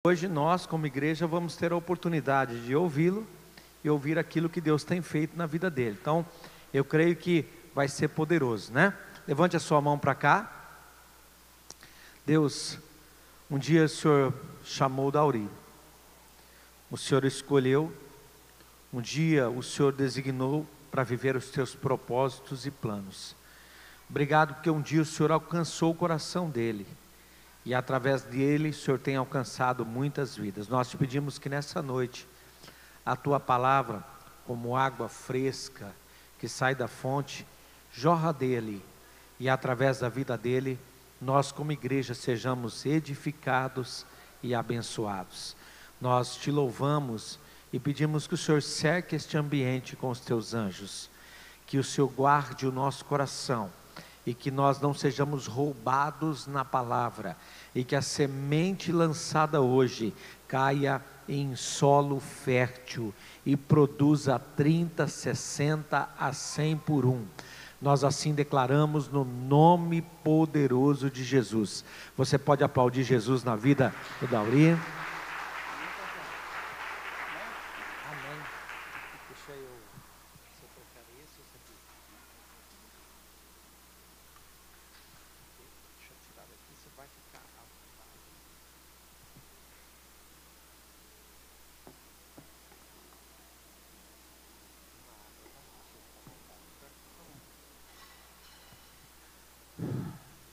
Hoje nós, como igreja, vamos ter a oportunidade de ouvi-lo e ouvir aquilo que Deus tem feito na vida dele. Então, eu creio que vai ser poderoso, né? Levante a sua mão para cá. Deus, um dia o Senhor chamou Dauri. O Senhor escolheu. Um dia o Senhor designou para viver os teus propósitos e planos. Obrigado porque um dia o Senhor alcançou o coração dele. E através dele o Senhor tem alcançado muitas vidas. Nós te pedimos que nessa noite a tua palavra, como água fresca que sai da fonte, jorra dele. E através da vida dele, nós como igreja sejamos edificados e abençoados. Nós te louvamos e pedimos que o Senhor cerque este ambiente com os teus anjos. Que o Senhor guarde o nosso coração. E que nós não sejamos roubados na palavra, e que a semente lançada hoje caia em solo fértil e produza 30, 60 a 100 por um. Nós assim declaramos no nome poderoso de Jesus. Você pode aplaudir Jesus na vida do Dauri?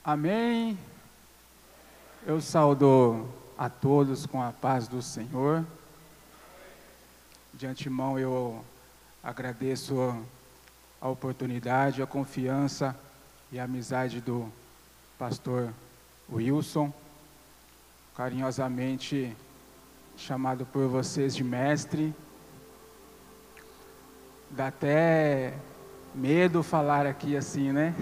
Amém. Eu saúdo a todos com a paz do Senhor. De antemão eu agradeço a oportunidade, a confiança e a amizade do pastor Wilson, carinhosamente chamado por vocês de mestre. Dá até medo falar aqui assim, né?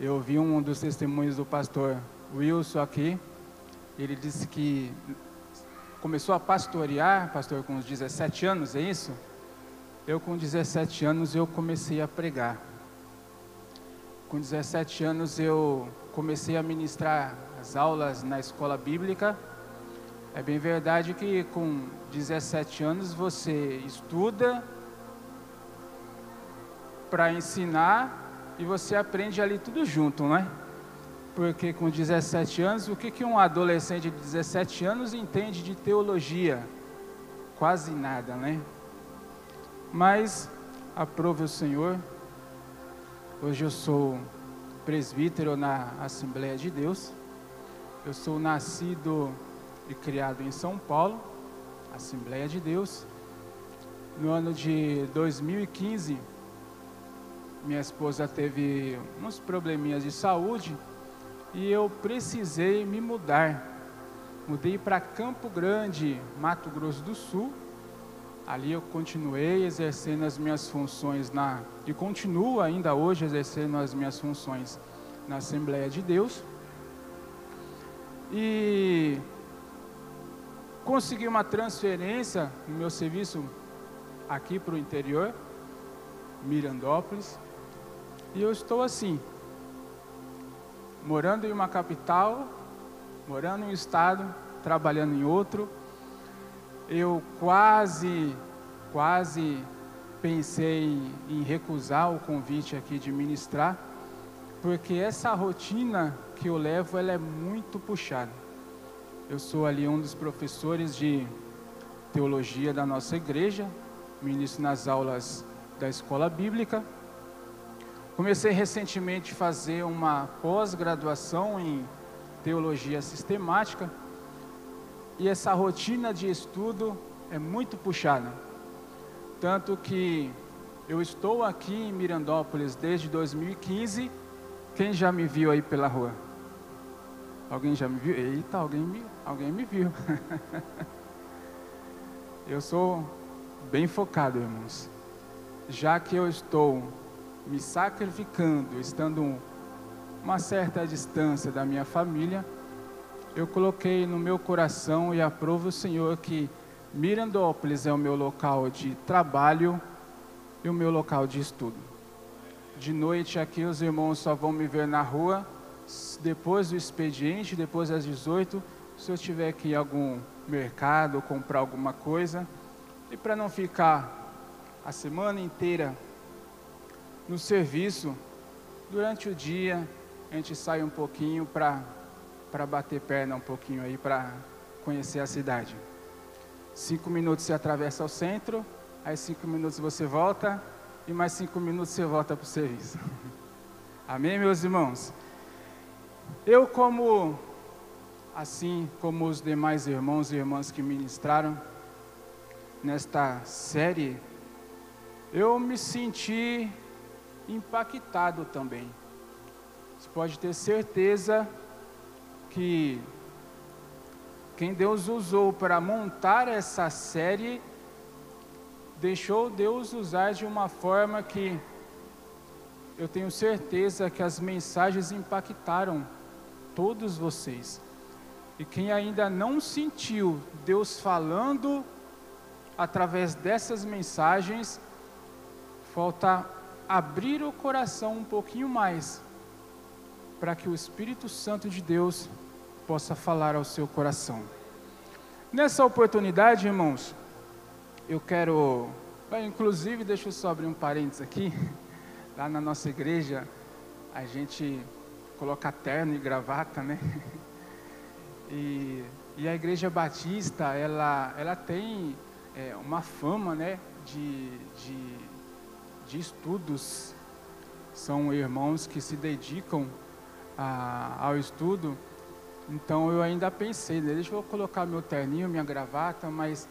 Eu ouvi um dos testemunhos do pastor Wilson aqui. Ele disse que começou a pastorear, pastor, com uns 17 anos, é isso? Eu com 17 anos eu comecei a pregar. Com 17 anos eu comecei a ministrar as aulas na escola bíblica. É bem verdade que com 17 anos você estuda para ensinar e você aprende ali tudo junto, né? Porque com 17 anos, o que um adolescente de 17 anos entende de teologia? Quase nada, né? Mas, aprove o Senhor, hoje eu sou presbítero na Assembleia de Deus. Eu sou nascido e criado em São Paulo, Assembleia de Deus. No ano de 2015, minha esposa teve uns probleminhas de saúde e eu precisei me mudar. Mudei para Campo Grande, Mato Grosso do Sul. Ali eu continuei exercendo as minhas funções e continuo ainda hoje exercendo as minhas funções na Assembleia de Deus. E consegui uma transferência no meu serviço aqui para o interior, Mirandópolis. E eu estou assim, morando em uma capital, morando em um estado, trabalhando em outro. Eu quase pensei em recusar o convite aqui de ministrar, porque essa rotina que eu levo, ela é muito puxada. Eu sou ali um dos professores de teologia da nossa igreja, ministro nas aulas da escola bíblica. Comecei recentemente a fazer uma pós-graduação em teologia sistemática e essa rotina de estudo é muito puxada. Tanto que eu estou aqui em Mirandópolis desde 2015. Quem já me viu aí pela rua? Alguém já me viu? Eita, alguém me viu. Eu sou bem focado, irmãos. Já que eu estou me sacrificando, estando uma certa distância da minha família, eu coloquei no meu coração e aprovo o Senhor que Mirandópolis é o meu local de trabalho e o meu local de estudo. De noite aqui os irmãos só vão me ver na rua depois do expediente, depois das 18, se eu tiver que ir a algum mercado, comprar alguma coisa, e para não ficar a semana inteira no serviço, durante o dia a gente sai um pouquinho para bater perna um pouquinho aí, para conhecer a cidade. 5 minutos você atravessa o centro, aí 5 minutos você volta, e mais 5 minutos você volta para o serviço. Amém, meus irmãos? Eu, assim como os demais irmãos e irmãs que ministraram nesta série, eu me senti impactado também. Você pode ter certeza que quem Deus usou para montar essa série, deixou Deus usar de uma forma que eu tenho certeza que as mensagens impactaram todos vocês. E quem ainda não sentiu Deus falando através dessas mensagens, falta abrir o coração um pouquinho mais, para que o Espírito Santo de Deus possa falar ao seu coração. Nessa oportunidade, irmãos, eu quero, inclusive, deixa eu só abrir um parênteses aqui, lá na nossa igreja, a gente coloca terno e gravata, né? E a Igreja Batista, ela tem uma fama, né, de estudos. São irmãos que se dedicam ao estudo. Então eu ainda pensei, né, deixa eu colocar meu terninho, minha gravata, mas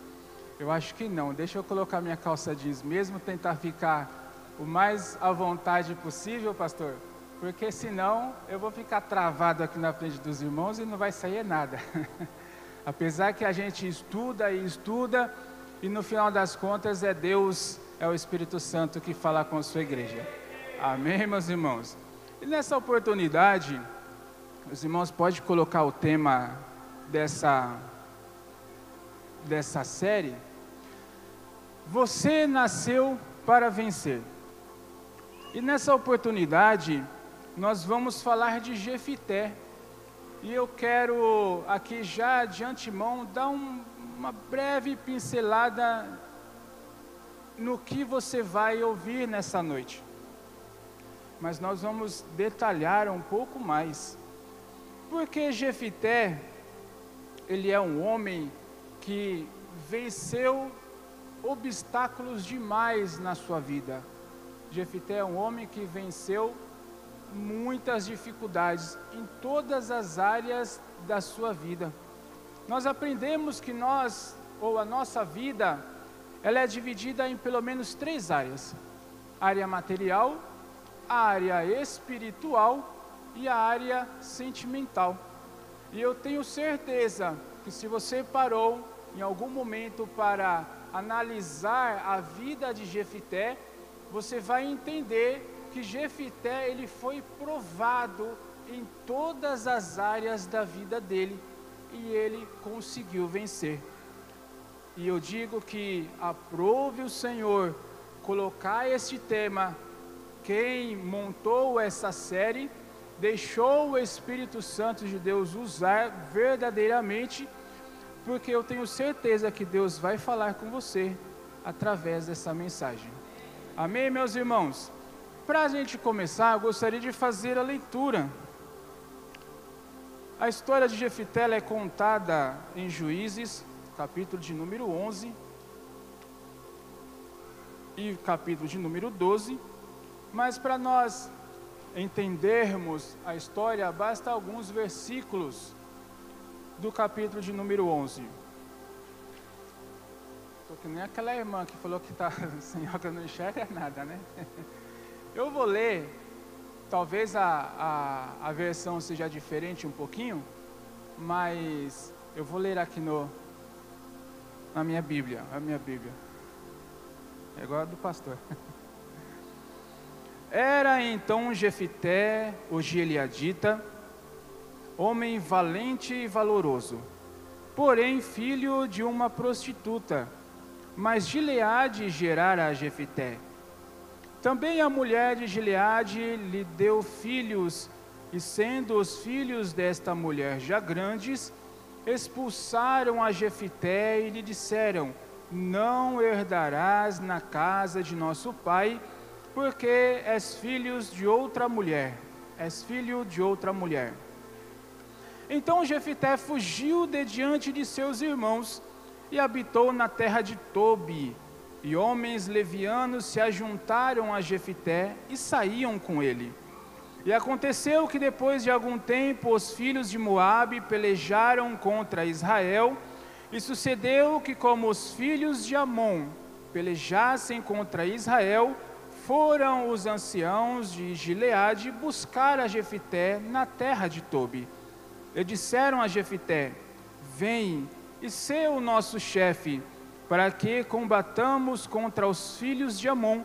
eu acho que não. Deixa eu colocar minha calça jeans mesmo, tentar ficar o mais à vontade possível, pastor, porque senão eu vou ficar travado aqui na frente dos irmãos e não vai sair nada. Apesar que a gente estuda e estuda, e no final das contas é Deus, é o Espírito Santo que fala com a sua igreja. Amém, meus irmãos? E nessa oportunidade, os irmãos podem colocar o tema dessa série: Você nasceu para vencer. E nessa oportunidade, nós vamos falar de Jefité. E eu quero aqui já de antemão dar uma breve pincelada no que você vai ouvir nessa noite. Mas nós vamos detalhar um pouco mais. Porque Jefité, ele é um homem que venceu obstáculos demais na sua vida. Jefité é um homem que venceu muitas dificuldades em todas as áreas da sua vida. Nós aprendemos que a nossa vida, ela é dividida em pelo menos 3 áreas: a área material, a área espiritual e a área sentimental. E eu tenho certeza que se você parou em algum momento para analisar a vida de Jefité, você vai entender que Jefité, ele foi provado em todas as áreas da vida dele, e ele conseguiu vencer. E eu digo que aprove o Senhor colocar este tema. Quem montou essa série deixou o Espírito Santo de Deus usar verdadeiramente, porque eu tenho certeza que Deus vai falar com você através dessa mensagem. Amém, meus irmãos? Para a gente começar, eu gostaria de fazer a leitura. A história de Jefité é contada em Juízes, capítulo de número 11 e capítulo de número 12, mas para nós entendermos a história, basta alguns versículos do capítulo de número 11. Estou que nem aquela irmã que falou que está sem óculos, não enxerga nada, né? Eu vou ler, talvez a versão seja diferente um pouquinho, mas eu vou ler aqui na minha Bíblia, a minha Bíblia. É igual a do pastor. Era então Jefité, o gileadita, homem valente e valoroso, porém filho de uma prostituta, mas Gileade gerara a Jefité. Também a mulher de Gileade lhe deu filhos, e sendo os filhos desta mulher já grandes, expulsaram a Jefité e lhe disseram: não herdarás na casa de nosso pai, porque és filho de outra mulher. Então Jefité fugiu de diante de seus irmãos e habitou na terra de Tobi. E homens levianos se ajuntaram a Jefité e saíam com ele. E aconteceu que depois de algum tempo os filhos de Moabe pelejaram contra Israel, e sucedeu que, como os filhos de Amon pelejassem contra Israel, foram os anciãos de Gileade buscar a Jefité na terra de Tobi. E disseram a Jefité: vem e sê o nosso chefe, para que combatamos contra os filhos de Amon.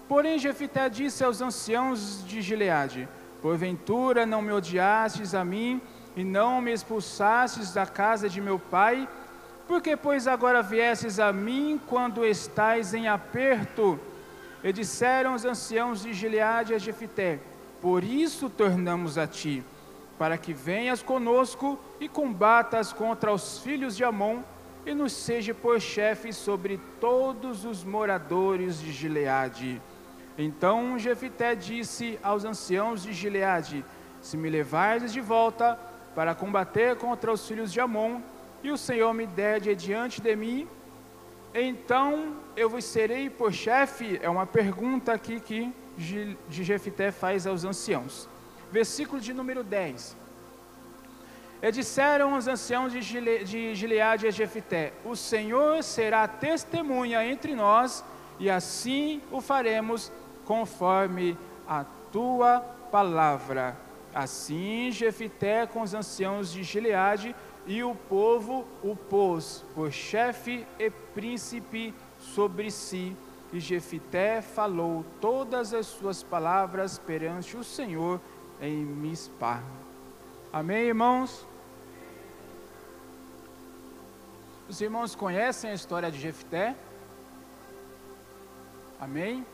Porém Jefité disse aos anciãos de Gileade: porventura não me odiastes a mim, e não me expulsastes da casa de meu pai? Porque, pois, agora viestes a mim quando estais em aperto? E disseram os anciãos de Gileade a Jefité: por isso tornamos a ti, para que venhas conosco e combatas contra os filhos de Amon, e nos seja por chefe sobre todos os moradores de Gileade. Então Jefité disse aos anciãos de Gileade: se me levardes de volta para combater contra os filhos de Amon, e o Senhor me der diante de mim, então eu vos serei por chefe. É uma pergunta aqui que Jefité faz aos anciãos. Versículo de número 10. E disseram os anciãos de Gileade a Jefité: o Senhor será testemunha entre nós, e assim o faremos conforme a tua palavra. Assim Jefité com os anciãos de Gileade e o povo o pôs por chefe e príncipe sobre si. E Jefité falou todas as suas palavras perante o Senhor em Mispá. Amém, irmãos? Os irmãos conhecem a história de Jefité? Amém?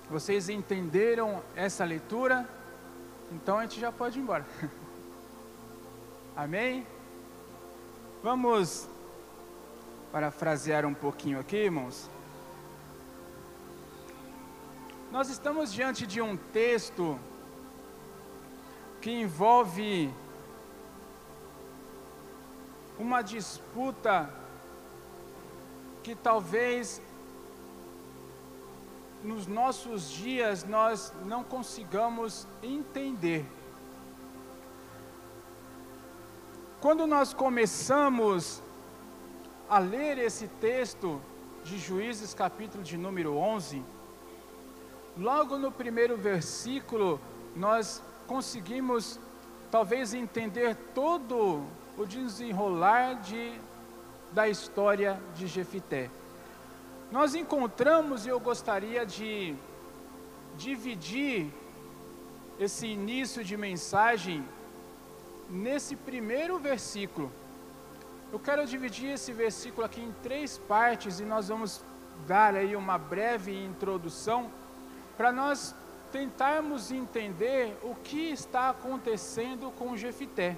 Vocês entenderam essa leitura? Então a gente já pode ir embora. Amém? Vamos parafrasear um pouquinho aqui, irmãos. Nós estamos diante de um texto que envolve uma disputa que talvez nos nossos dias nós não consigamos entender. Quando nós começamos a ler esse texto de Juízes, capítulo de número 11, logo no primeiro versículo, nós conseguimos talvez entender todo o desenrolar da história de Jefité. Nós encontramos, e eu gostaria de dividir esse início de mensagem nesse primeiro versículo. Eu quero dividir esse versículo aqui em 3 partes, e nós vamos dar aí uma breve introdução para nós tentarmos entender o que está acontecendo com Jefité.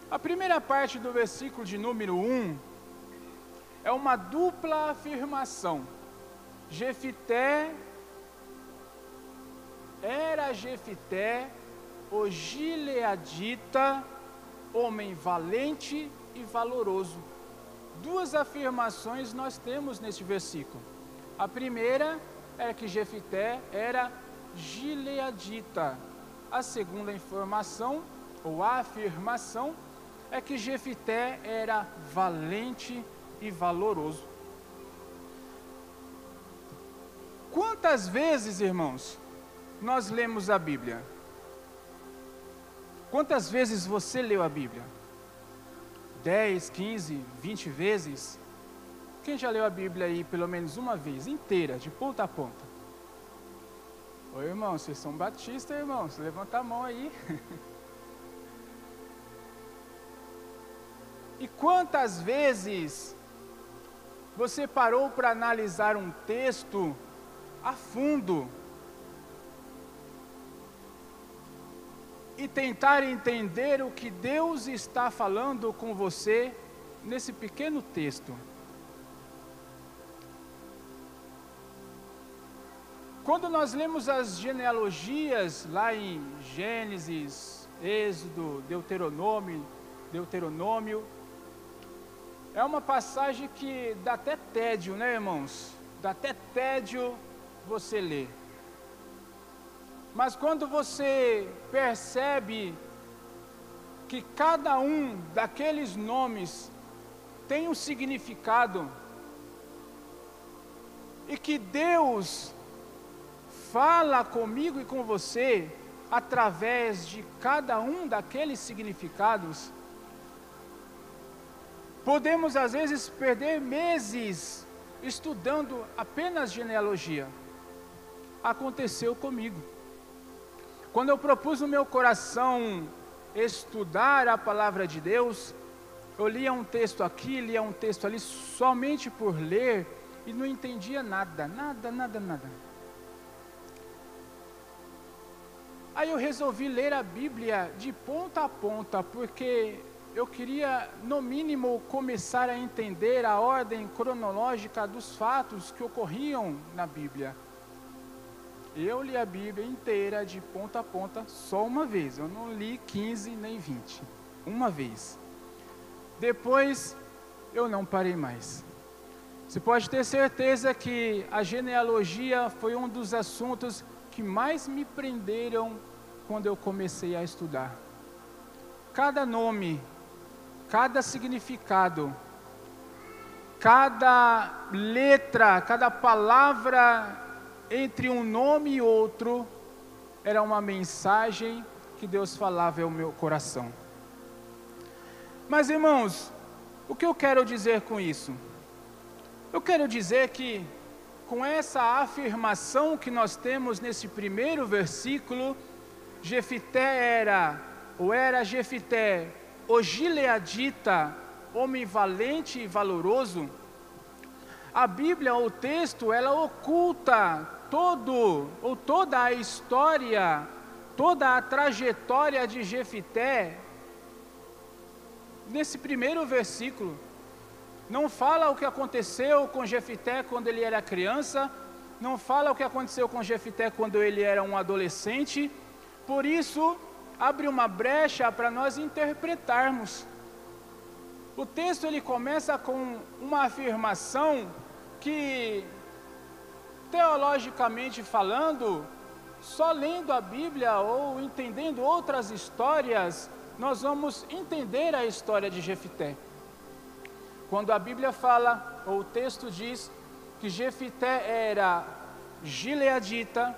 A primeira parte do versículo de número 1 é uma dupla afirmação. Jefité era o gileadita, homem valente e valoroso. 2 afirmações nós temos neste versículo. A primeira é que Jefité era gileadita. A segunda informação, ou afirmação, é que Jefité era valente e valoroso. Quantas vezes, irmãos, nós lemos a Bíblia? Quantas vezes você leu a Bíblia? 10, 15, 20 vezes? Quem já leu a Bíblia aí pelo menos uma vez, inteira, de ponta a ponta? Oi, irmãos, vocês são batistas, irmãos? Levanta a mão aí. E quantas vezes você parou para analisar um texto a fundo? e tentar entender o que Deus está falando com você nesse pequeno texto. Quando nós lemos as genealogias lá em Gênesis, Êxodo, Deuteronômio, é uma passagem que dá até tédio, né, irmãos? Dá até tédio você ler. Mas quando você percebe que cada um daqueles nomes tem um significado, e que Deus fala comigo e com você através de cada um daqueles significados, podemos às vezes perder meses estudando apenas genealogia. Aconteceu comigo. Quando eu propus no meu coração estudar a palavra de Deus, eu lia um texto aqui, lia um texto ali, somente por ler, e não entendia nada. Aí eu resolvi ler a Bíblia de ponta a ponta, porque eu queria, no mínimo, começar a entender a ordem cronológica dos fatos que ocorriam na Bíblia. Eu li a Bíblia inteira, de ponta a ponta, só uma vez. Eu não li 15 nem 20. Uma vez. Depois, eu não parei mais. Você pode ter certeza que a genealogia foi um dos assuntos que mais me prenderam quando eu comecei a estudar. Cada nome, cada significado, cada letra, cada palavra entre um nome e outro, era uma mensagem que Deus falava ao meu coração. Mas, irmãos, o que eu quero dizer com isso? Eu quero dizer que, com essa afirmação que nós temos nesse primeiro versículo, Jefité era Jefité, o gileadita, homem valente e valoroso. A Bíblia, o texto, ela oculta toda a história, toda a trajetória de Jefité nesse primeiro versículo. Não fala o que aconteceu com Jefité quando ele era criança, não fala o que aconteceu com Jefité quando ele era um adolescente. Por isso, abre uma brecha para nós interpretarmos. O texto ele começa com uma afirmação que, teologicamente falando, só lendo a Bíblia ou entendendo outras histórias, nós vamos entender a história de Jefité. Quando a Bíblia fala, ou o texto diz, que Jefité era gileadita,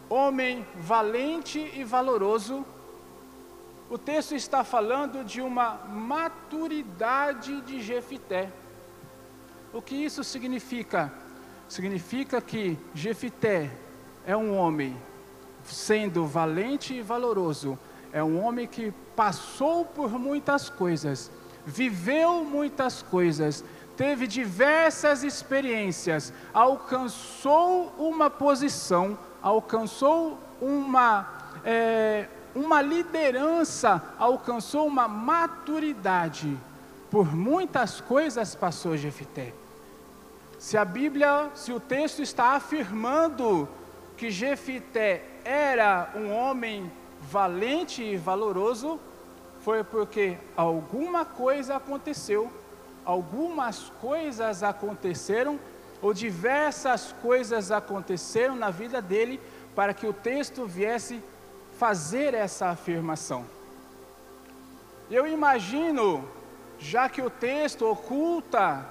homem valente e valoroso, o texto está falando de uma maturidade de Jefité. O que isso significa? Significa que Jefité é um homem, sendo valente e valoroso, é um homem que passou por muitas coisas, viveu muitas coisas, teve diversas experiências, alcançou uma posição, alcançou uma liderança, alcançou uma maturidade. Por muitas coisas passou Jefité. Se o texto está afirmando que Jefité era um homem valente e valoroso, foi porque alguma coisa aconteceu, algumas coisas aconteceram, ou diversas coisas aconteceram na vida dele, para que o texto viesse fazer essa afirmação. Eu imagino, já que o texto oculta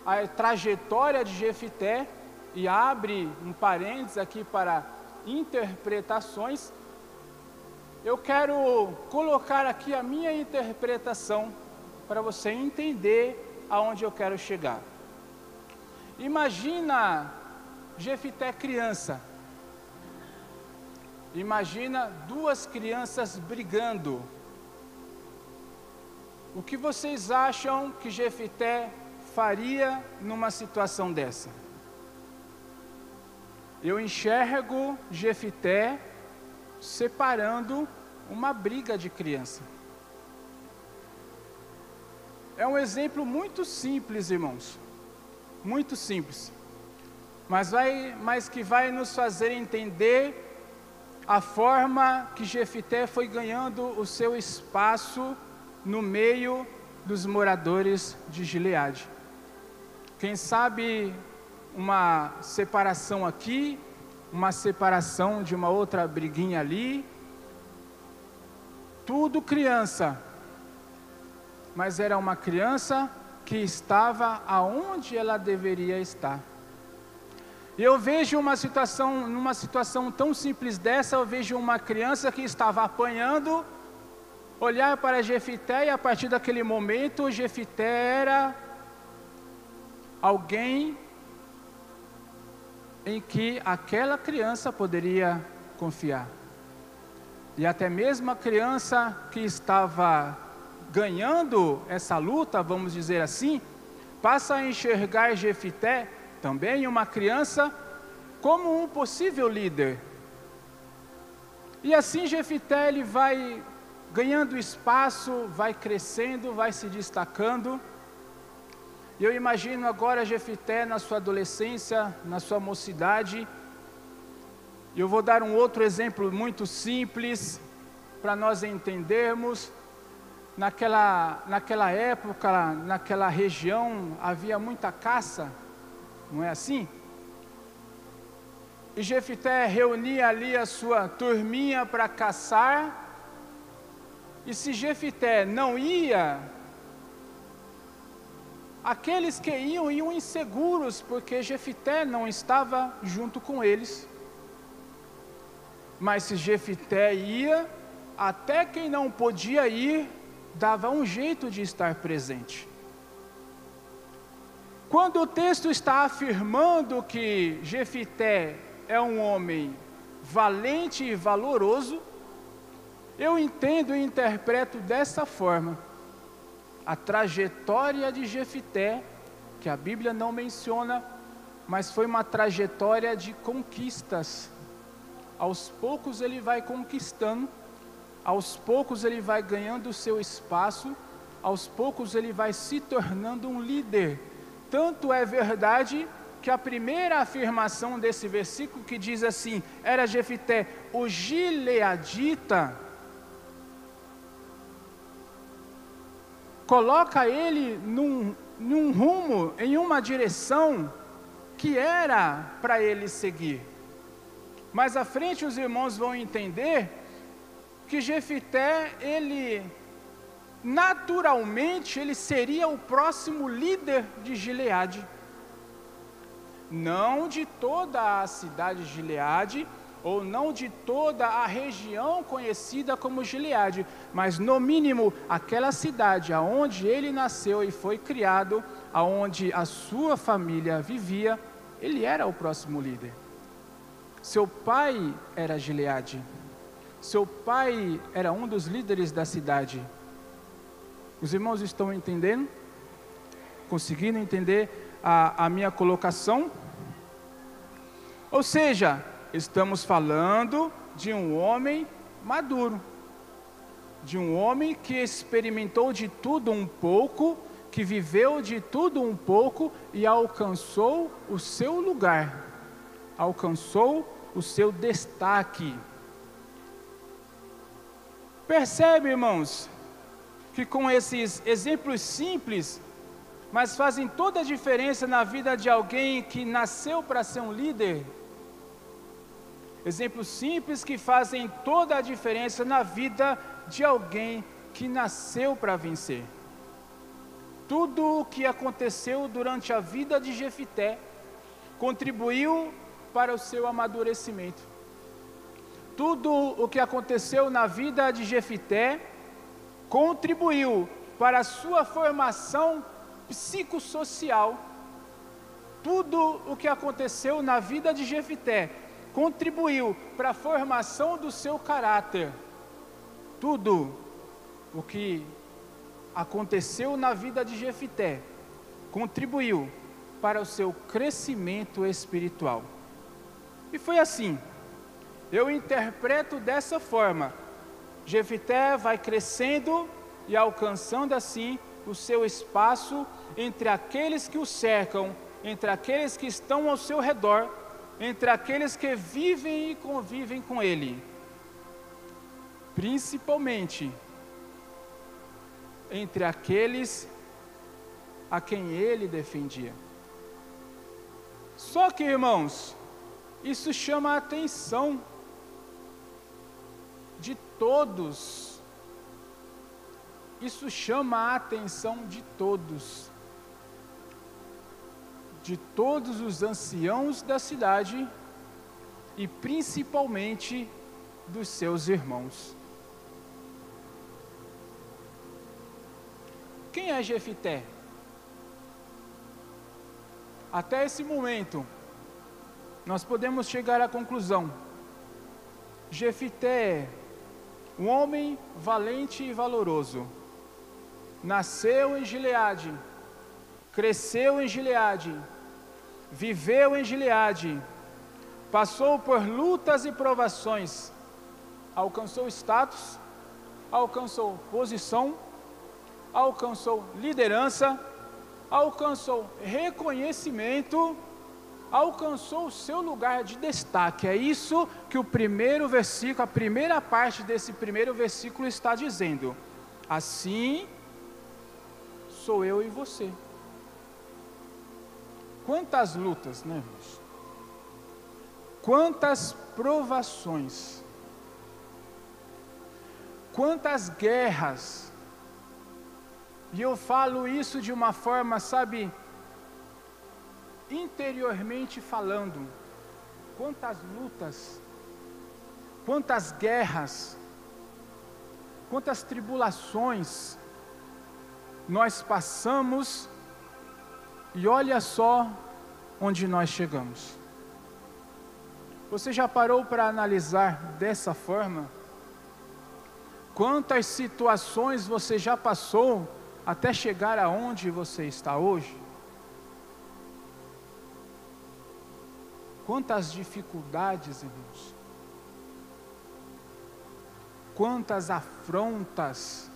a trajetória de Jefité e abre um parênteses aqui para interpretações, eu quero colocar aqui a minha interpretação para você entender aonde eu quero chegar. Imagina Jefité criança. Imagina duas crianças brigando. O que vocês acham que Jefité faria numa situação dessa? Eu enxergo Jefité separando uma briga de criança. É um exemplo muito simples, irmãos, muito simples, mas que vai nos fazer entender a forma que Jefité foi ganhando o seu espaço no meio dos moradores de Gileade. Quem sabe uma separação aqui, uma separação de uma outra briguinha ali, tudo criança, mas era uma criança que estava aonde ela deveria estar. E eu vejo numa situação tão simples dessa, eu vejo uma criança que estava apanhando, olhar para Jefité, e a partir daquele momento, Jefité era alguém em que aquela criança poderia confiar. E até mesmo a criança que estava ganhando essa luta, vamos dizer assim, passa a enxergar Jefité, também uma criança, como um possível líder. E assim Jefité, ele vai ganhando espaço, vai crescendo, vai se destacando. E eu imagino agora Jefité na sua adolescência, na sua mocidade. E eu vou dar um outro exemplo muito simples, para nós entendermos. Naquela época, naquela região, havia muita caça, não é assim? E Jefité reunia ali a sua turminha para caçar, e se Jefité não ia, aqueles que iam inseguros, porque Jefité não estava junto com eles. Mas se Jefité ia, até quem não podia ir, dava um jeito de estar presente. Quando o texto está afirmando que Jefité é um homem valente e valoroso, eu entendo e interpreto dessa forma. A trajetória de Jefité, que a Bíblia não menciona, mas foi uma trajetória de conquistas. Aos poucos ele vai conquistando, aos poucos ele vai ganhando o seu espaço, aos poucos ele vai se tornando um líder. Tanto é verdade que a primeira afirmação desse versículo, que diz assim, era Jefité, o gileadita, coloca ele num rumo, em uma direção que era para ele seguir. Mais à frente os irmãos vão entender que Jefité, ele naturalmente, ele seria o próximo líder de Gileade. Não de toda a cidade de Gileade, ou não de toda a região conhecida como Gileade, mas no mínimo aquela cidade aonde ele nasceu e foi criado, aonde a sua família vivia, ele era o próximo líder. Seu pai era Gileade, seu pai era um dos líderes da cidade. Os irmãos estão entendendo? Conseguindo entender a minha colocação? Ou seja, estamos falando de um homem maduro, de um homem que experimentou de tudo um pouco, que viveu de tudo um pouco e alcançou o seu lugar, alcançou o seu destaque. Percebe, irmãos, que com esses exemplos simples, mas fazem toda a diferença na vida de alguém que nasceu para ser um líder. Exemplos simples que fazem toda a diferença na vida de alguém que nasceu para vencer. Tudo o que aconteceu durante a vida de Jefité contribuiu para o seu amadurecimento. Tudo o que aconteceu na vida de Jefité contribuiu para a sua formação psicossocial. Tudo o que aconteceu na vida de Jefité contribuiu para a formação do seu caráter. Tudo o que aconteceu na vida de Jefité contribuiu para o seu crescimento espiritual. E foi assim. eu interpreto dessa forma. Jefité vai crescendo e alcançando assim o seu espaço entre aqueles que o cercam, entre aqueles que estão ao seu redor, entre aqueles que vivem e convivem com ele. Principalmente entre aqueles a quem ele defendia. Só que, irmãos, isso chama a atenção de todos. Isso chama a atenção de todos. De todos os anciãos da cidade e principalmente dos seus irmãos. Quem é Jefité? Até esse momento, nós podemos chegar à conclusão: Jefité é um homem valente e valoroso. Nasceu em Gileade, cresceu em Gileade, viveu em Gileade, passou por lutas e provações, alcançou status, alcançou posição, alcançou liderança, alcançou reconhecimento, alcançou o seu lugar de destaque. É isso que o primeiro versículo, a primeira parte desse primeiro versículo está dizendo. Assim sou eu e você. Quantas lutas, né, irmãos? Quantas provações, quantas guerras. E eu falo isso de uma forma, sabe, interiormente falando. Quantas lutas, quantas guerras, quantas tribulações nós passamos, e olha só onde nós chegamos. Você já parou para analisar dessa forma? Quantas situações você já passou até chegar aonde você está hoje? Quantas dificuldades, irmãos? Quantas afrontas?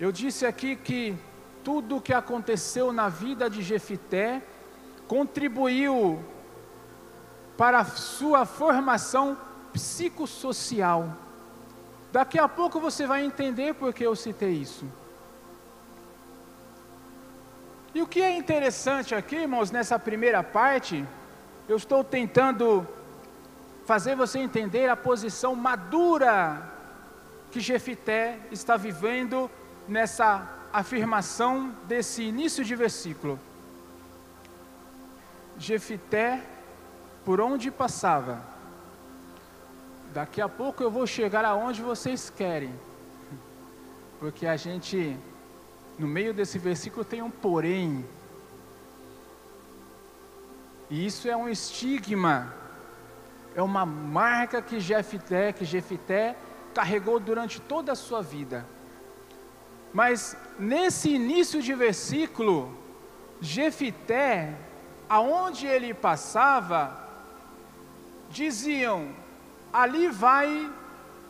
Eu disse aqui que tudo o que aconteceu na vida de Jefité contribuiu para a sua formação psicossocial. Daqui a pouco você vai entender por que eu citei isso. E o que é interessante aqui, irmãos, nessa primeira parte, eu estou tentando fazer você entender a posição madura que Jefité está vivendo nessa afirmação desse início de versículo. Jefité, por onde passava, daqui a pouco eu vou chegar aonde vocês querem, porque a gente, no meio desse versículo tem um porém, e isso é um estigma, é uma marca que Jefité carregou durante toda a sua vida. Mas nesse início de versículo, Jefité, aonde ele passava, diziam: ali vai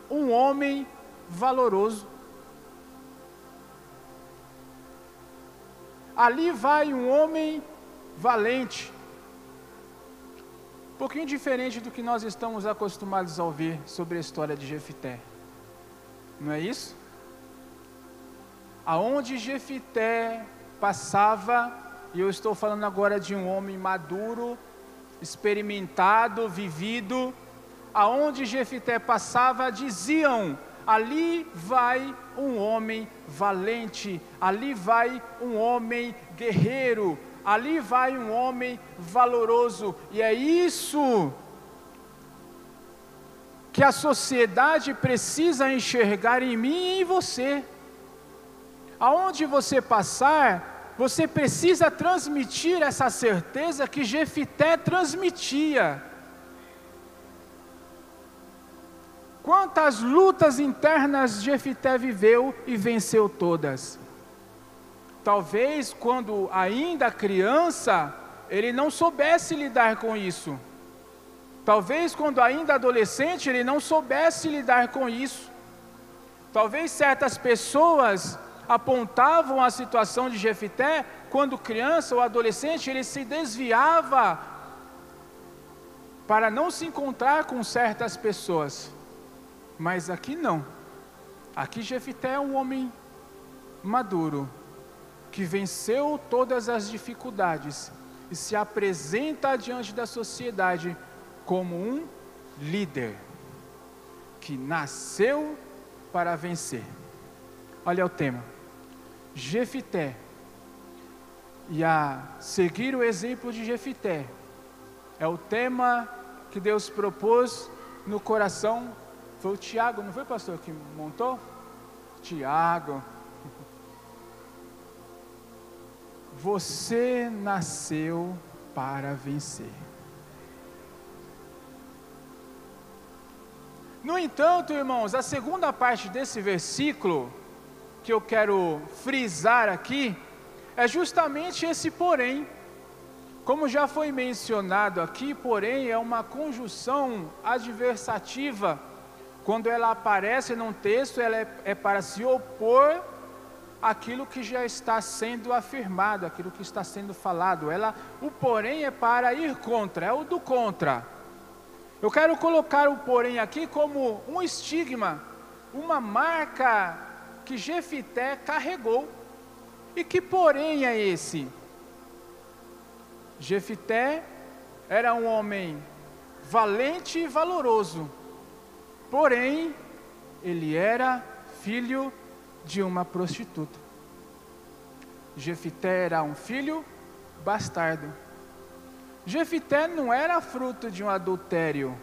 um homem valoroso. Ali vai um homem valente. Um pouquinho diferente do que nós estamos acostumados a ouvir sobre a história de Jefité. Não é isso? Aonde Jefité passava, e eu estou falando agora de um homem maduro, experimentado, vivido, aonde Jefité passava, diziam: ali vai um homem valente, ali vai um homem guerreiro, ali vai um homem valoroso. E é isso que a sociedade precisa enxergar em mim e em você. Aonde você passar, você precisa transmitir essa certeza que Jefité transmitia. Quantas lutas internas Jefité viveu e venceu todas? Talvez quando ainda criança, ele não soubesse lidar com isso. Talvez quando ainda adolescente ele não soubesse lidar com isso. Talvez certas pessoas apontavam a situação de Jefité, quando criança ou adolescente, ele se desviava para não se encontrar com certas pessoas. Mas aqui não. Aqui Jefité é um homem maduro, que venceu todas as dificuldades e se apresenta diante da sociedade como um líder, que nasceu para vencer. Olha o tema, Jefité, e a seguir o exemplo de Jefité, é o tema que Deus propôs no coração. Foi o Tiago, não foi, pastor, que montou? Tiago. Você nasceu para vencer. No entanto, irmãos, a segunda parte desse versículo, que eu quero frisar aqui, é justamente esse porém. Como já foi mencionado aqui, porém é uma conjunção adversativa. Quando ela aparece num texto, ela é para se opor àquilo que já está sendo afirmado, aquilo que está sendo falado. O porém é para ir contra, é o do contra. Eu quero colocar o porém aqui como um estigma, uma marca que Jefité carregou. E que porém é esse? Jefité era um homem valente e valoroso, porém, ele era filho de uma prostituta. Jefité era um filho bastardo. Jefité não era fruto de um adultério,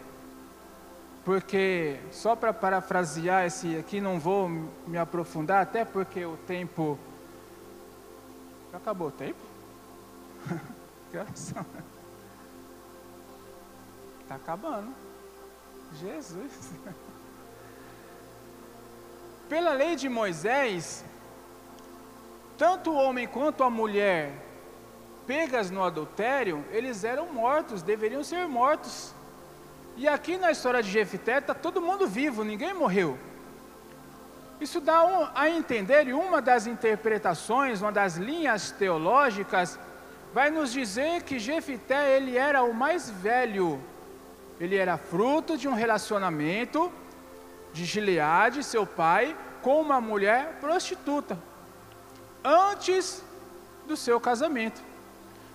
porque, só para parafrasear esse aqui, não vou me aprofundar, até porque o tempo... Já acabou o tempo? Que horas são? Está acabando. Jesus. Pela lei de Moisés, tanto o homem quanto a mulher pegas no adultério, eles eram mortos, deveriam ser mortos. E aqui na história de Jefité está todo mundo vivo, ninguém morreu. Isso dá a entender, e uma das interpretações, uma das linhas teológicas, vai nos dizer que Jefité, ele era o mais velho. Ele era fruto de um relacionamento de Gileade, seu pai, com uma mulher prostituta, antes do seu casamento.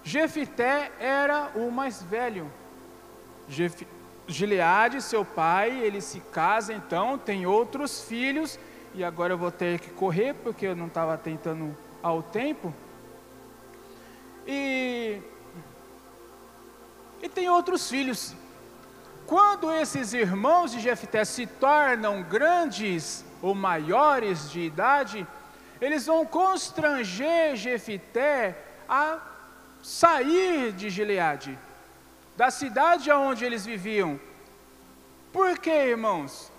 Jefité era o mais velho. Gileade, seu pai, ele se casa então, tem outros filhos, e agora eu vou ter que correr, porque eu não estava atentando ao tempo. E tem outros filhos. Quando esses irmãos de Jefité se tornam grandes ou maiores de idade, eles vão constranger Jefité a sair de Gileade, da cidade onde eles viviam. Por quê, irmãos?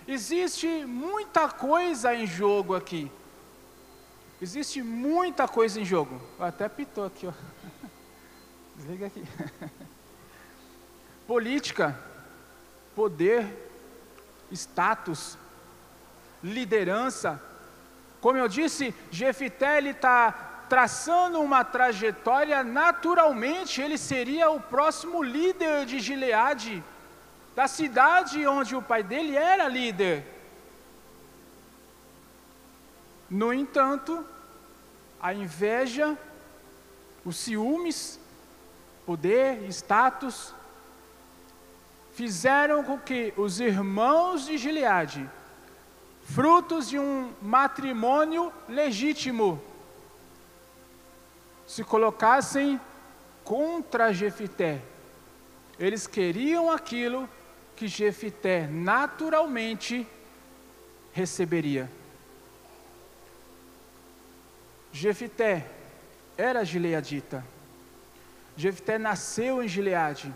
Existe muita coisa em jogo aqui. Existe muita coisa em jogo. Até pitou aqui, ó. Desliga aqui. Política, poder, status, liderança. Como eu disse, Jefité, ele está traçando uma trajetória. Naturalmente, ele seria o próximo líder de Gileade, da cidade onde o pai dele era líder. No entanto, a inveja, os ciúmes, poder, status, fizeram com que os irmãos de Gileade, frutos de um matrimônio legítimo, se colocassem contra Jefité. Eles queriam aquilo que Jefité naturalmente receberia. Jefité era gileadita. Jefité nasceu em Gileade.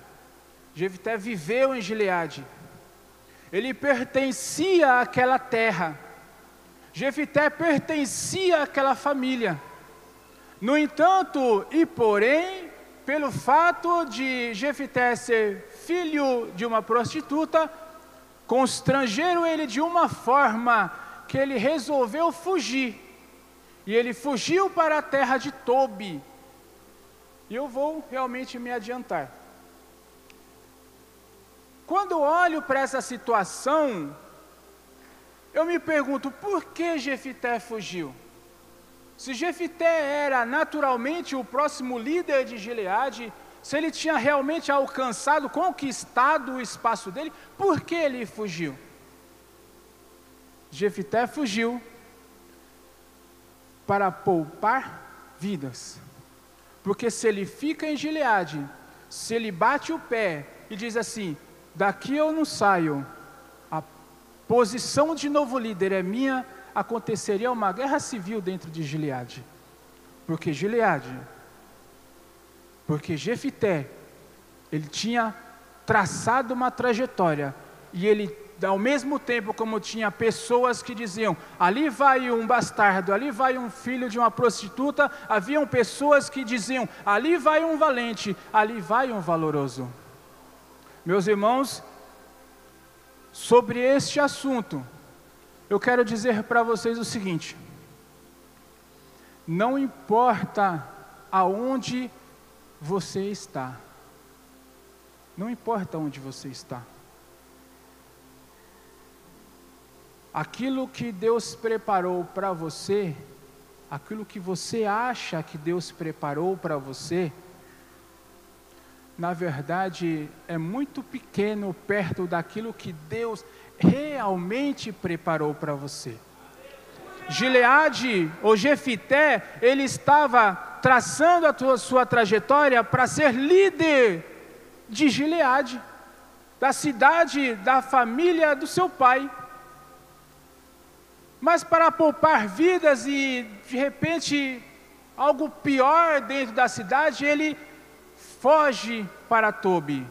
Jefité viveu em Gileade. Ele pertencia àquela terra. Jefité pertencia àquela família. No entanto, e porém, pelo fato de Jefité ser filho de uma prostituta, constrangeram ele de uma forma que ele resolveu fugir. E ele fugiu para a terra de Tobi. E eu vou realmente me adiantar. Quando olho para essa situação, eu me pergunto, por que Jefité fugiu? Se Jefité era naturalmente o próximo líder de Gileade, se ele tinha realmente alcançado, conquistado o espaço dele, por que ele fugiu? Jefité fugiu para poupar vidas. Porque se ele fica em Gileade, se ele bate o pé e diz assim, daqui eu não saio, a posição de novo líder é minha, aconteceria uma guerra civil dentro de Gileade. Porque Jefité, ele tinha traçado uma trajetória, e ele, ao mesmo tempo como tinha pessoas que diziam, ali vai um bastardo, ali vai um filho de uma prostituta, haviam pessoas que diziam, ali vai um valente, ali vai um valoroso. Meus irmãos, sobre este assunto, eu quero dizer para vocês o seguinte, não importa aonde você está, não importa onde você está, aquilo que Deus preparou para você, aquilo que você acha que Deus preparou para você, na verdade é muito pequeno perto daquilo que Deus realmente preparou para você. Gileade, ou Jefité, ele estava traçando a sua trajetória para ser líder de Gileade, da cidade, da família do seu pai. Mas para poupar vidas e de repente algo pior dentro da cidade, ele foge para Tobi.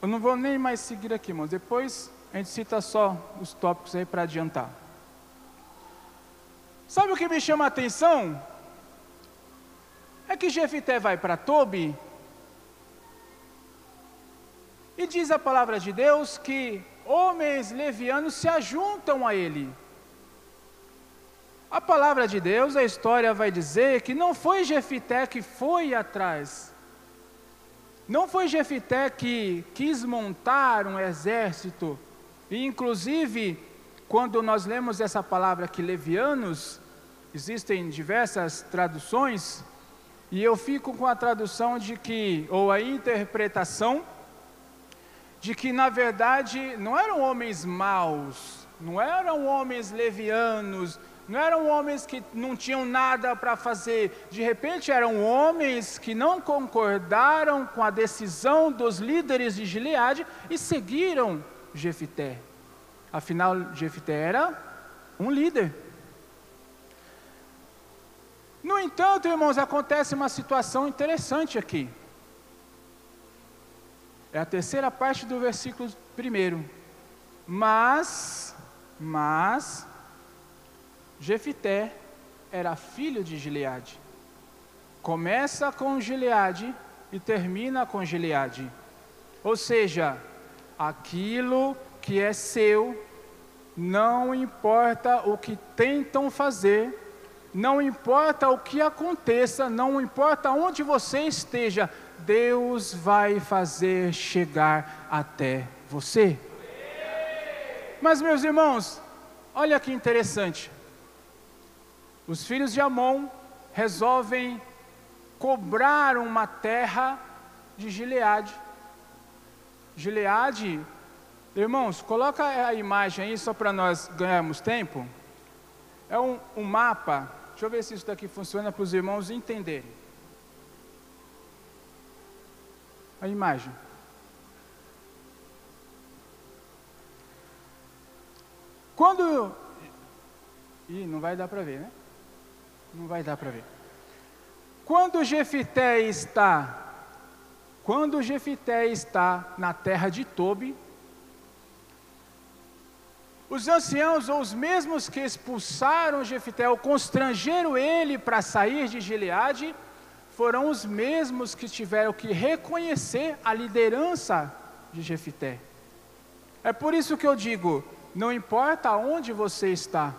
Eu não vou nem mais seguir aqui, irmãos, depois a gente cita só os tópicos aí para adiantar. Sabe o que me chama a atenção? É que Jefité vai para Tobi e diz a palavra de Deus que homens levianos se ajuntam a ele. A palavra de Deus, a história vai dizer que não foi Jefité que foi atrás. Não foi Jefité que quis montar um exército. E inclusive, quando nós lemos essa palavra aqui, levianos, existem diversas traduções, e eu fico com a tradução de que, ou a interpretação, de que na verdade não eram homens maus, não eram homens levianos, não eram homens que não tinham nada para fazer, de repente eram homens que não concordaram com a decisão dos líderes de Gileade e seguiram Jefité. Afinal, Jefité era um líder. No entanto, irmãos, acontece uma situação interessante aqui. É a terceira parte do versículo 1. Mas Jefité era filho de Gileade. Começa com Gileade e termina com Gileade. Ou seja, aquilo que é seu, não importa o que tentam fazer, não importa o que aconteça, não importa onde você esteja, Deus vai fazer chegar até você. Mas, meus irmãos, olha que interessante. Os filhos de Amon resolvem cobrar uma terra de Gileade. Gileade, irmãos, coloca a imagem aí só para nós ganharmos tempo. É um mapa, deixa eu ver se isso daqui funciona para os irmãos entenderem. A imagem. Quando... não vai dar para ver, né? Não vai dar para ver. Quando Jefité está na terra de Tobi, os anciãos, ou os mesmos que expulsaram Jefité, ou constrangeram ele para sair de Gileade, foram os mesmos que tiveram que reconhecer a liderança de Jefité. É por isso que eu digo, não importa onde você está,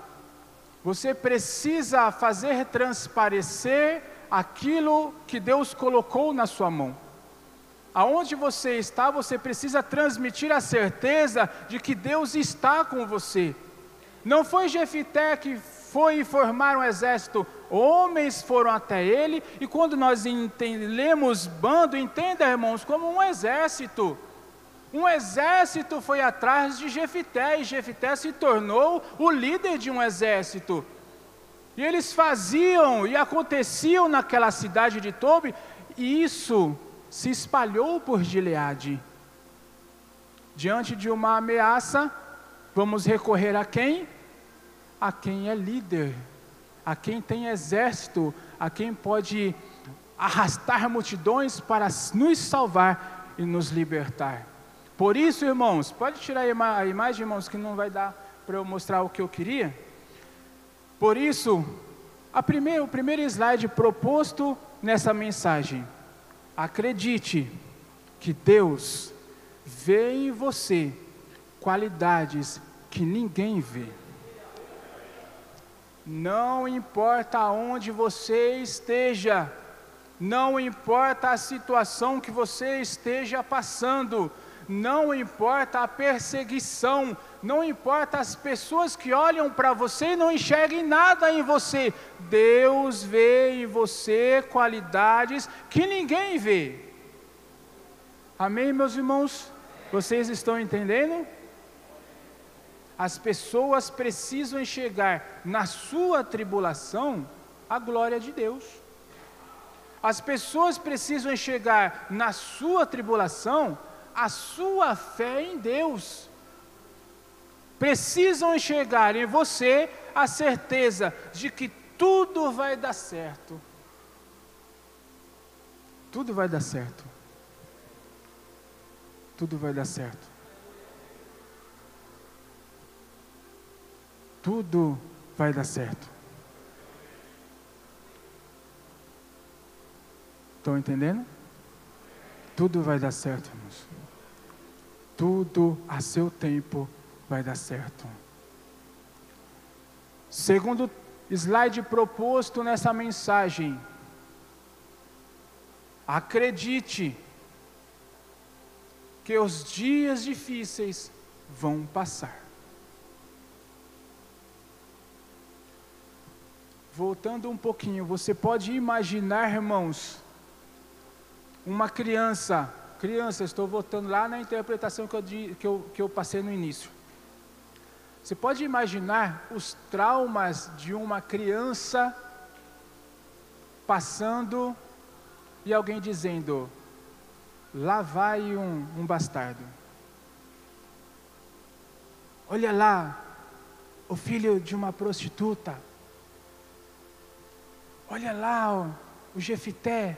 você precisa fazer transparecer aquilo que Deus colocou na sua mão. Aonde você está, você precisa transmitir a certeza de que Deus está com você. Não foi Jefité que foi formar um exército, homens foram até ele, e quando nós lemos bando, entenda, irmãos, como um exército. Um exército foi atrás de Jefité, e Jefité se tornou o líder de um exército. E eles faziam e aconteciam naquela cidade de Tobi, e isso se espalhou por Gileade. Diante de uma ameaça, vamos recorrer a quem? A quem é líder, a quem tem exército, a quem pode arrastar multidões para nos salvar e nos libertar. Por isso, irmãos, pode tirar a imagem, irmãos, que não vai dar para eu mostrar o que eu queria. Por isso, o primeiro slide proposto nessa mensagem: acredite que Deus vê em você qualidades que ninguém vê. Não importa onde você esteja, não importa a situação que você esteja passando, não importa a perseguição, não importa as pessoas que olham para você e não enxerguem nada em você, Deus vê em você qualidades que ninguém vê. Amém, meus irmãos? Vocês estão entendendo? As pessoas precisam enxergar na sua tribulação a glória de Deus. As pessoas precisam enxergar na sua tribulação a sua fé em Deus. Precisam enxergar em você a certeza de que tudo vai dar certo. Tudo vai dar certo. Tudo vai dar certo. Tudo vai dar certo. Estão entendendo? Tudo vai dar certo, irmãos. Tudo a seu tempo vai dar certo. Segundo slide proposto nessa mensagem: acredite que os dias difíceis vão passar. Voltando um pouquinho, você pode imaginar, irmãos, uma criança, estou voltando lá na interpretação que eu passei no início. Você pode imaginar os traumas de uma criança passando e alguém dizendo: lá vai um bastardo. Olha lá, o filho de uma prostituta. Olha lá o Jefité,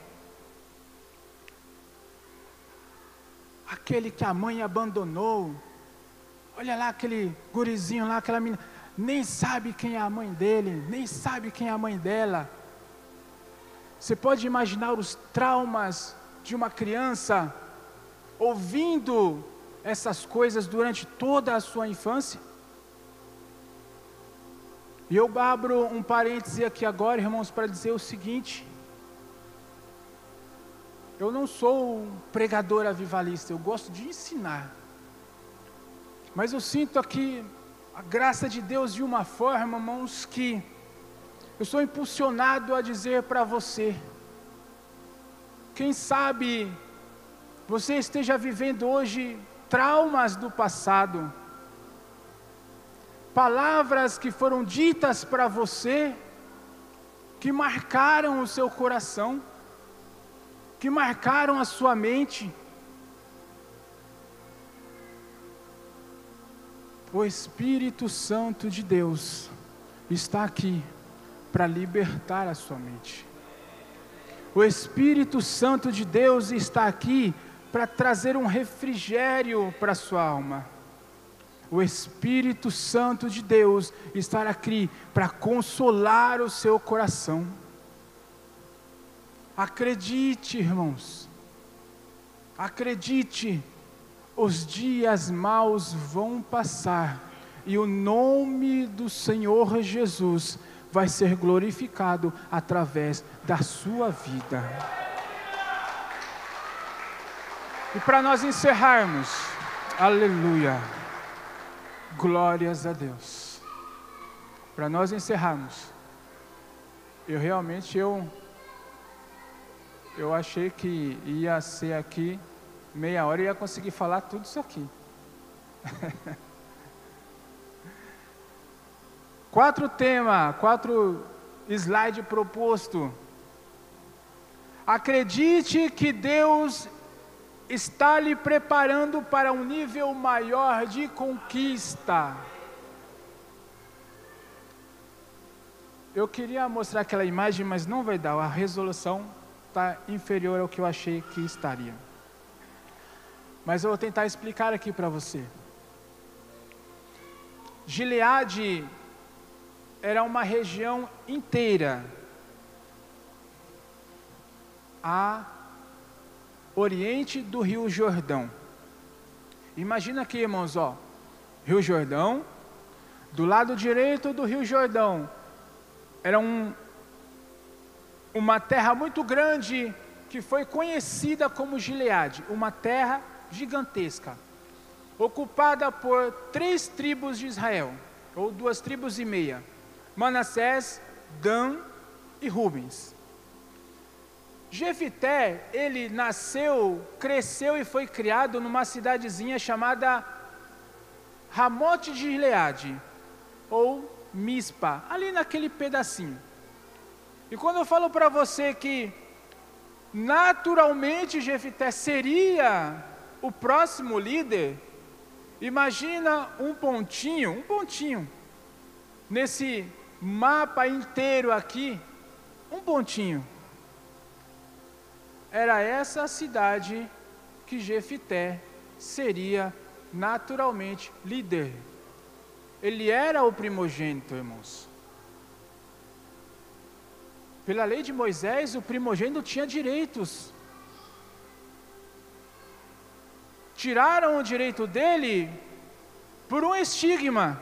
aquele que a mãe abandonou. Olha lá aquele gurizinho lá, aquela menina, nem sabe quem é a mãe dele, nem sabe quem é a mãe dela. Você pode imaginar os traumas de uma criança ouvindo essas coisas durante toda a sua infância? E eu abro um parêntese aqui agora, irmãos, para dizer o seguinte: eu não sou um pregador avivalista, eu gosto de ensinar. Mas eu sinto aqui a graça de Deus de uma forma, irmãos, que eu sou impulsionado a dizer para você. Quem sabe você esteja vivendo hoje traumas do passado, palavras que foram ditas para você, que marcaram o seu coração, que marcaram a sua mente. O Espírito Santo de Deus está aqui para libertar a sua mente. O Espírito Santo de Deus está aqui para trazer um refrigério para a sua alma. O Espírito Santo de Deus está aqui para consolar o seu coração. Acredite, irmãos, acredite, os dias maus vão passar e o nome do Senhor Jesus vai ser glorificado através da sua vida. E para nós encerrarmos, aleluia, glórias a Deus. Para nós encerrarmos, eu achei que ia ser aqui meia hora e ia conseguir falar tudo isso aqui. 4 slides proposto. Acredite que Deus está lhe preparando para um nível maior de conquista. Eu queria mostrar aquela imagem, mas não vai dar. A resolução está inferior ao que eu achei que estaria. Mas eu vou tentar explicar aqui para você. Gileade era uma região inteira a oriente do Rio Jordão. Imagina aqui, irmãos, ó, Rio Jordão, do lado direito do Rio Jordão, era uma terra muito grande que foi conhecida como Gileade, uma terra gigantesca, ocupada por 3 tribos de Israel, ou 2 tribos e meia, Manassés, Dan e Rubens. Jefité, ele nasceu, cresceu e foi criado numa cidadezinha chamada Ramote de Gileade, ou Mispa, ali naquele pedacinho. E quando eu falo para você que naturalmente Jefité seria o próximo líder, imagina um pontinho nesse mapa inteiro aqui, um pontinho. Era essa a cidade que Jefité seria naturalmente líder. Ele era o primogênito, irmãos. Pela lei de Moisés, o primogênito tinha direitos. Tiraram o direito dele por um estigma,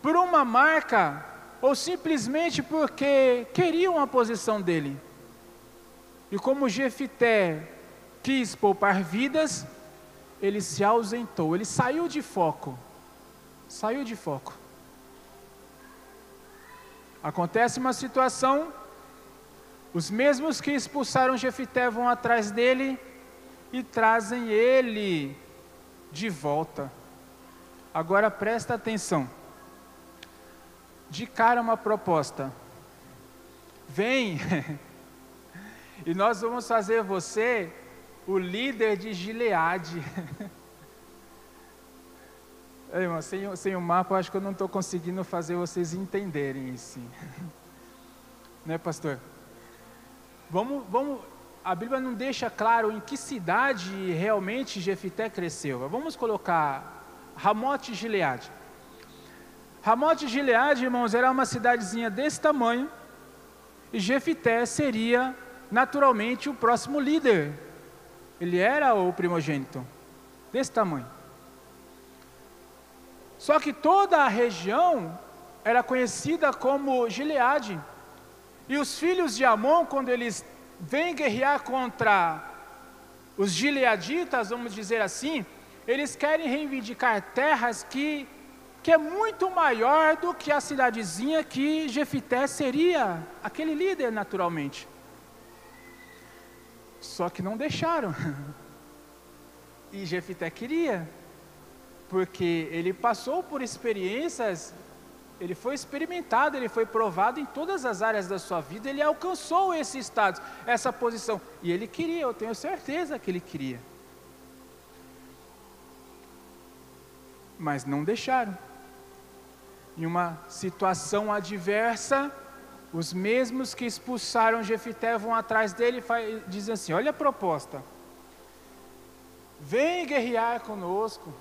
por uma marca, ou simplesmente porque queriam a posição dele. E como Jefité quis poupar vidas, ele se ausentou, ele saiu de foco. Acontece uma situação, os mesmos que expulsaram Jefité vão atrás dele e trazem ele de volta. Agora presta atenção. De cara uma proposta. Vem e nós vamos fazer você o líder de Gileade. Irmão, sem o mapa, eu acho que eu não estou conseguindo fazer vocês entenderem isso. Né, pastor? A Bíblia não deixa claro em que cidade realmente Jefité cresceu. Vamos colocar Ramote de Gileade. Ramote de Gileade, irmãos, era uma cidadezinha desse tamanho, e Jefité seria naturalmente o próximo líder. Ele era o primogênito, desse tamanho. Só que toda a região era conhecida como Gileade. E os filhos de Amon, quando eles vêm guerrear contra os gileaditas, vamos dizer assim, eles querem reivindicar terras que é muito maior do que a cidadezinha que Jefité seria aquele líder naturalmente. Só que não deixaram. E Jefité queria, porque ele passou por experiências, ele foi experimentado, ele foi provado em todas as áreas da sua vida, ele alcançou esse status, essa posição, e ele queria, eu tenho certeza que ele queria. Mas não deixaram. Em uma situação adversa, os mesmos que expulsaram Jefité vão atrás dele e dizem assim: olha a proposta, vem guerrear conosco,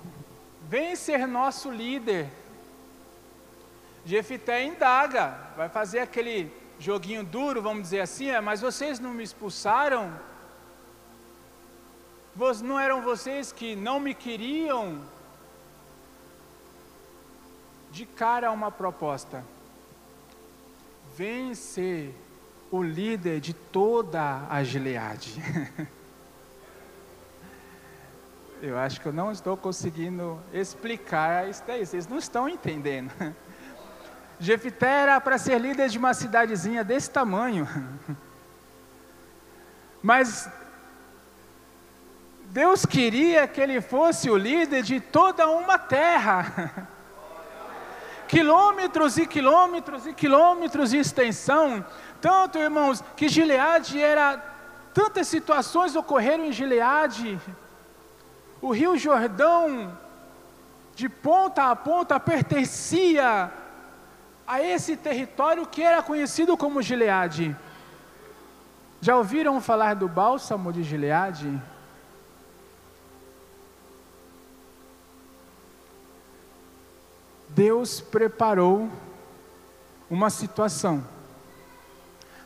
vem ser nosso líder. Jefité indaga, vai fazer aquele joguinho duro, vamos dizer assim, mas vocês não me expulsaram? Não eram vocês que não me queriam? De cara a uma proposta: vem ser o líder de toda a Gileade. Eu acho que eu não estou conseguindo explicar isso daí, vocês não estão entendendo. Jefté era para ser líder de uma cidadezinha desse tamanho, mas Deus queria que ele fosse o líder de toda uma terra. Quilômetros e quilômetros e quilômetros de extensão. Tanto, irmãos, que Gileade tantas situações ocorreram em Gileade. O rio Jordão, de ponta a ponta, pertencia a esse território que era conhecido como Gileade. Já ouviram falar do bálsamo de Gileade? Deus preparou uma situação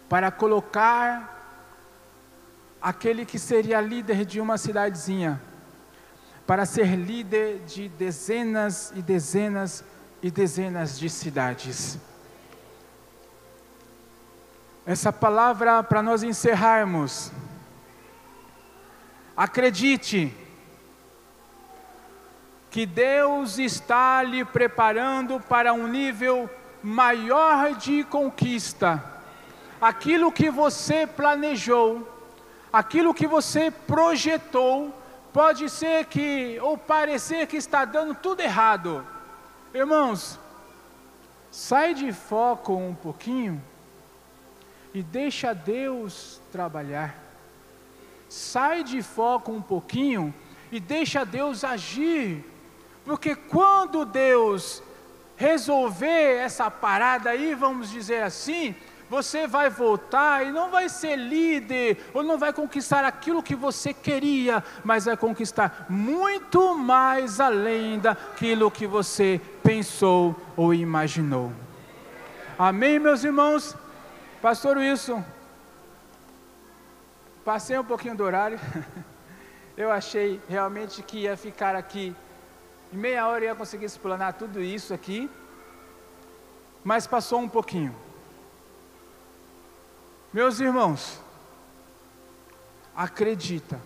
para colocar aquele que seria líder de uma cidadezinha, para ser líder de dezenas e dezenas e dezenas de cidades. Essa palavra para nós encerrarmos. Acredite que Deus está lhe preparando para um nível maior de conquista. Aquilo que você planejou, aquilo que você projetou, pode ser ou parecer que está dando tudo errado. Irmãos, sai de foco um pouquinho e deixa Deus trabalhar. Sai de foco um pouquinho e deixa Deus agir. Porque quando Deus resolver essa parada aí, vamos dizer assim, você vai voltar e não vai ser líder, ou não vai conquistar aquilo que você queria, mas vai conquistar muito mais além daquilo que você pensou ou imaginou. Amém, meus irmãos? Pastor Wilson, passei um pouquinho do horário. Eu achei realmente que ia ficar aqui, em meia hora eu ia conseguir explanar tudo isso aqui, mas passou um pouquinho. Meus irmãos, acredita,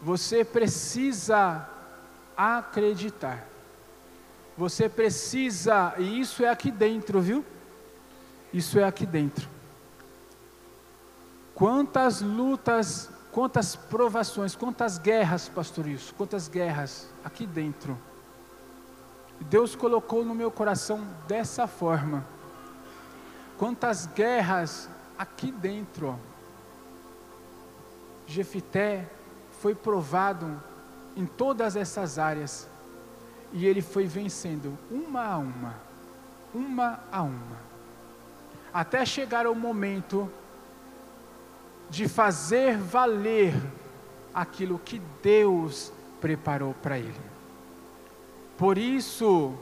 você precisa acreditar, você precisa, e isso é aqui dentro, viu? Isso é aqui dentro. Quantas lutas, quantas provações, quantas guerras, pastor Wilson, quantas guerras aqui dentro. Deus colocou no meu coração dessa forma. Quantas guerras aqui dentro. Jefté foi provado em todas essas áreas. E ele foi vencendo uma a uma. Até chegar ao momento de fazer valer aquilo que Deus preparou para ele. Por isso,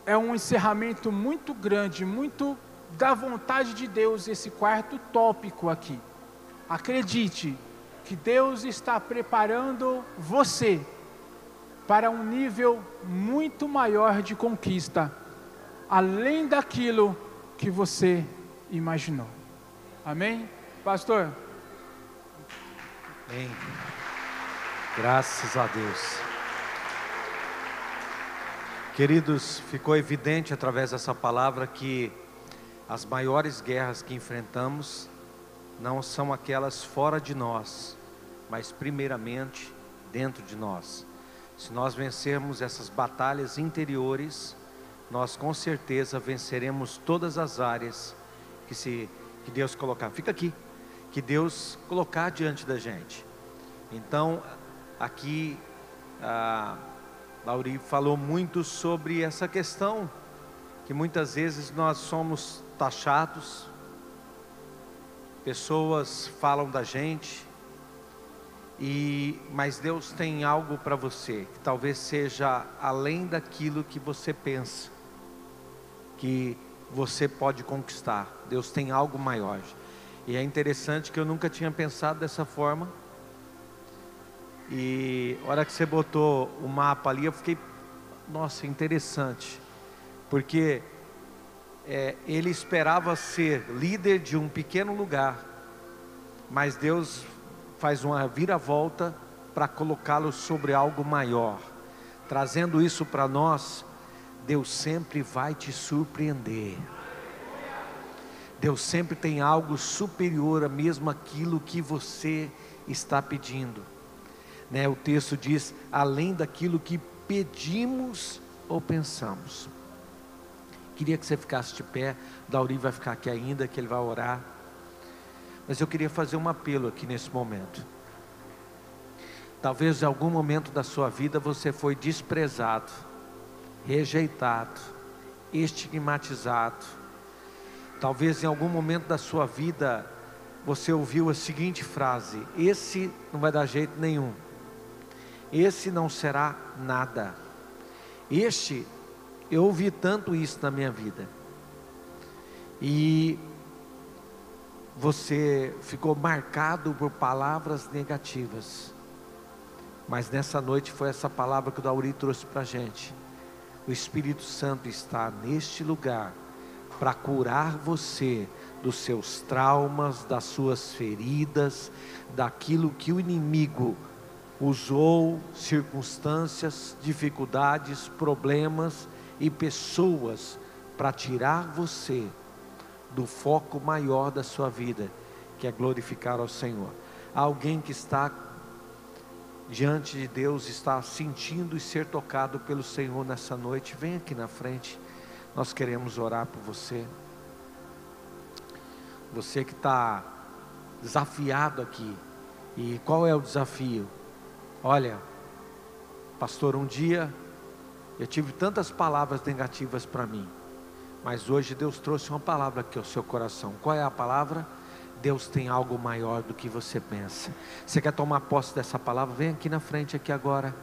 é um encerramento muito grande, muito da vontade de Deus, esse quarto tópico aqui. Acredite que Deus está preparando você para um nível muito maior de conquista, além daquilo que você imaginou. Amém? Pastor? Amém. Graças a Deus. Queridos, ficou evidente através dessa palavra que as maiores guerras que enfrentamos não são aquelas fora de nós, mas primeiramente dentro de nós. Se nós vencermos essas batalhas interiores, nós com certeza venceremos todas as áreas que Deus colocar. Fica aqui, que Deus colocar diante da gente. Então, aqui Lauri falou muito sobre essa questão, que muitas vezes nós somos taxados, pessoas falam da gente, mas Deus tem algo para você, que talvez seja além daquilo que você pensa, que você pode conquistar. Deus tem algo maior. E é interessante que eu nunca tinha pensado dessa forma. E a hora que você botou o mapa ali, eu fiquei, nossa, interessante. Porque ele esperava ser líder de um pequeno lugar, mas Deus faz uma viravolta para colocá-lo sobre algo maior. Trazendo isso para nós, Deus sempre vai te surpreender. Deus sempre tem algo superior a mesmo aquilo que você está pedindo. O texto diz, além daquilo que pedimos ou pensamos. Queria que você ficasse de pé. Dauri vai ficar aqui ainda, que ele vai orar. Mas eu queria fazer um apelo aqui nesse momento. Talvez em algum momento da sua vida você foi desprezado, rejeitado, estigmatizado. Talvez em algum momento da sua vida você ouviu a seguinte frase: esse não vai dar jeito nenhum, esse não será nada. Eu ouvi tanto isso na minha vida, e você ficou marcado por palavras negativas. Mas nessa noite foi essa palavra que o Dauri trouxe para a gente. O Espírito Santo está neste lugar para curar você dos seus traumas, das suas feridas, daquilo que o inimigo usou, circunstâncias, dificuldades, problemas e pessoas para tirar você do foco maior da sua vida, que é glorificar ao Senhor. Alguém que está diante de Deus, está sentindo e ser tocado pelo Senhor nessa noite, vem aqui na frente, nós queremos orar por você. Você que está desafiado aqui. E qual é o desafio? Olha, pastor, um dia eu tive tantas palavras negativas para mim, mas hoje Deus trouxe uma palavra aqui ao seu coração. Qual é a palavra? Deus tem algo maior do que você pensa. Você quer tomar posse dessa palavra? Vem aqui na frente aqui agora,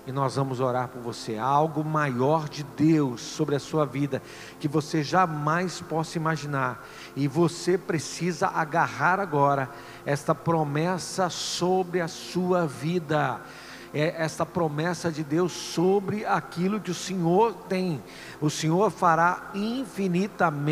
e nós vamos orar por você. Há algo maior de Deus sobre a sua vida, que você jamais possa imaginar, e você precisa agarrar agora esta promessa sobre a sua vida. Esta promessa de Deus sobre aquilo que o Senhor tem. O Senhor fará infinitamente